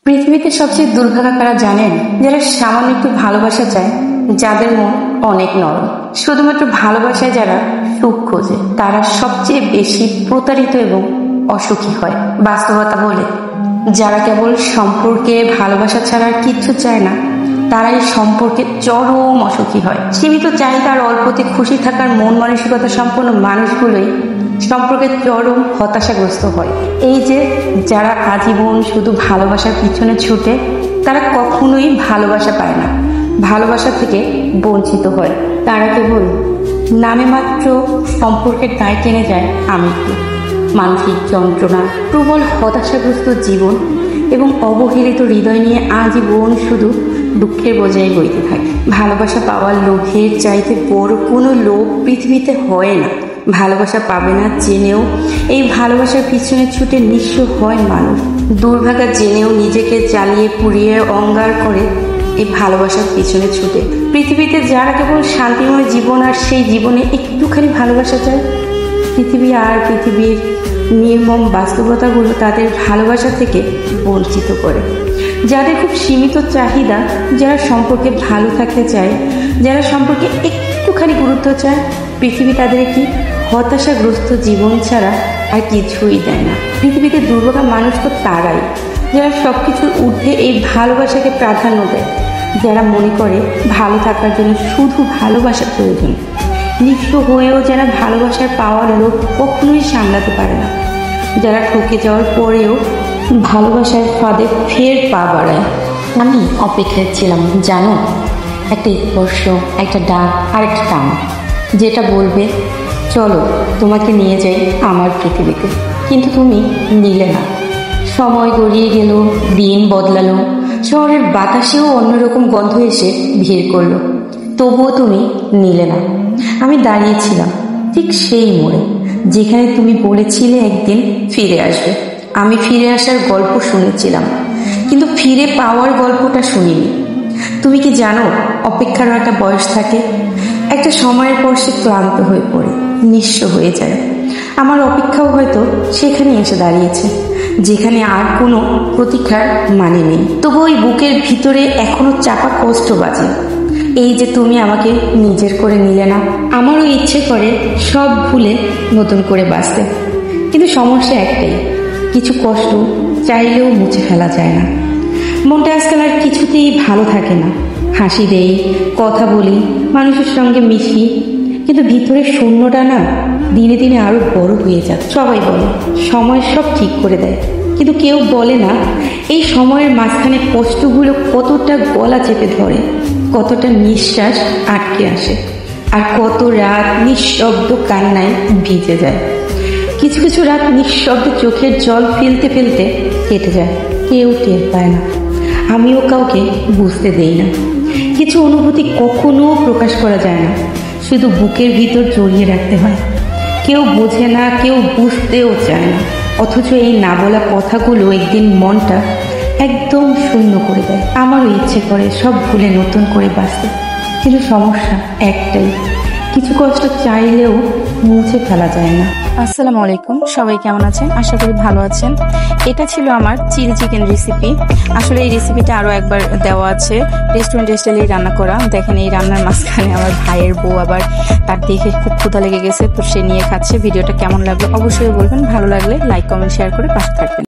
পৃথিবীতে সবচেয়ে দুর্ভাগা কারা জানেন? যারা সামান্য একটু ভালোবাসা চায়, যাদের মন অনেক নরম। শুধুমাত্র ভালোবাসায় যারা সুখ খোঁজে, তারা সবচেয়ে বেশি প্রতারিত এবং অসুখী হয়। বাস্তবতা বলে, যারা কেবল সম্পর্কে ভালোবাসা ছাড়া আর কিচ্ছু চায় না, তারাই সম্পর্কে চরম অসুখী হয়। সীমিত চাহিদা আর অল্পতে খুশি থাকার মন মানসিকতা সম্পন্ন মানুষগুলোই সম্পর্কে চরম হতাশাগ্রস্ত হয়। এই যে যারা আজীবন শুধু ভালোবাসার পিছনে ছুটে, তারা কখনোই ভালোবাসা পায় না, ভালোবাসা থেকে বঞ্চিত হয়। তারা কেবল নামে মাত্র সম্পর্কের দায় টেনে যায় আমৃত্যু। মানসিক যন্ত্রণা, প্রবল হতাশাগ্রস্ত জীবন এবং অবহেলিত হৃদয় নিয়ে আজীবন শুধু দুঃখের বোঝাই বইতে থাকে। ভালোবাসা পাওয়ার লোভের চাইতে বড় কোনো লোভ পৃথিবীতে হয় না। ভালোবাসা পাবে না জেনেও এই ভালোবাসার পিছনে ছুটে নিঃস্ব হয় মানুষ। দুর্ভাগা জেনেও নিজেকে জ্বালিয়ে পুড়িয়ে অঙ্গার করে এই ভালোবাসার পিছনে ছুটে। পৃথিবীতে যারা কেবল শান্তিময় জীবন আর সেই জীবনে একটুখানি ভালোবাসা চায়, পৃথিবীর নির্মম বাস্তবতাগুলো তাদের ভালোবাসা থেকে বঞ্চিত করে। যাদের খুব সীমিত চাহিদা, যারা সম্পর্কে ভালো থাকতে চায়, যারা সম্পর্কে একটুখানি গুরুত্ব চায়, পৃথিবী তাদের একটি হতাশাগ্রস্ত জীবন ছাড়া আর কিছুই দেয় না। পৃথিবীতে দুর্ভাগা মানুষ তো তারাই, যারা সব কিছুর ঊর্ধ্বে এই ভালোবাসাকে প্রাধান্য দেয়, যারা মনে করে ভালো থাকার জন্য শুধু ভালোবাসা প্রয়োজন। নিঃস্ব হয়েও যারা ভালোবাসার পাওয়ার লোভ কখনোই সামলাতে পারে না, যারা ঠকে যাওয়ার পরেও ভালোবাসার ফাঁদে ফের পা বাড়ায়। আমি অপেক্ষায় ছিলাম জানো, একটা স্পর্শ, একটা ডাক আর একটা টান, যেটা বলবে চলো তোমাকে নিয়ে যাই আমার পৃথিবীতে। কিন্তু তুমি নিলে না। সময় গড়িয়ে গেল, দিন বদলালো, শহরের বাতাসেও অন্যরকম গন্ধ এসে ভিড় করলো, তবুও তুমি নিলে না। আমি দাঁড়িয়েছিলাম ঠিক সেই মোড়ে, যেখানে তুমি বলেছিলে একদিন ফিরে আসবে। আমি ফিরে আসার গল্প শুনেছিলাম, কিন্তু ফিরে পাওয়ার গল্পটা শুনিনি। তুমি কি জানো, অপেক্ষারও একটা বয়স থাকে। একটা সময়ের পর সে ক্লান্ত হয়ে পড়ে, নিঃস্ব হয়ে যায়। আমার অপেক্ষাও হয়তো সেখানে এসে দাঁড়িয়েছে, যেখানে আর কোনো প্রতীক্ষার মানে নেই। তবু ওই বুকের ভিতরে এখনো চাপা কষ্ট বাজে, এই যে তুমি আমাকে নিজের করে নিলে না। আমারও ইচ্ছে করে সব ভুলে নতুন করে বাঁচতে, কিন্তু সমস্যা একটাই, কিছু কষ্ট চাইলেও মুছে ফেলা যায় না। মনটা আজকাল আর কিছুতেই ভালো থাকে না। হাসি দেই, কথা বলি, মানুষের সঙ্গে মিশি, কিন্তু ভিতরে শূন্যটা না দিনে দিনে আরো বড় হয়ে যাচ্ছে। সবাই বলে সময় সব ঠিক করে দেয়, কিন্তু কেউ বলে না এই সময়ের মাঝখানে কষ্টগুলো কতটা গলা চেপে ধরে, কতটা নিঃশ্বাস আটকে আসে, আর কত রাত নিঃশব্দ কান্নায় ভিজে যায়। কিছু কিছু রাত নিঃশব্দে চোখের জল ফেলতে ফেলতে কেটে যায়, কেউ টের পায় না, আমিও কাউকে বুঝতে দেই না। কিছু অনুভূতি কখনো প্রকাশ করা যায় না, শুধু বুকের ভিতর জড়িয়ে রাখতে হয়। কেউ বোঝে না, কেউ বুঝতেও চায় না, অথচ এই না বলা কথাগুলো একদিন মনটা একদম শূন্য করে দেয়। আমারও ইচ্ছে করে সব ভুলে নতুন করে বাঁচতে, কিন্তু সমস্যা একটাই, কিছু কষ্ট চাইলেও মুছে ফেলা যায় না। আসসালামু আলাইকুম, সবাই কেমন আছেন? আশা করি ভালো আছেন। এটা ছিল আমার চিলি চিকেন রেসিপি। আসলে এই রেসিপিটা আরও একবার দেওয়া আছে রেস্টুরেন্ট স্টাইলেই রান্না করা। দেখেন এই রান্নার মাঝখানে আমার ভাইয়ের বউ আবার তার দেখে খুব ক্ষুধা লেগে গেছে, তো সে নিয়ে খাচ্ছে। ভিডিওটা কেমন লাগলো অবশ্যই বলবেন, ভালো লাগলে লাইক কমেন্ট শেয়ার করে পাশে থাকবেন।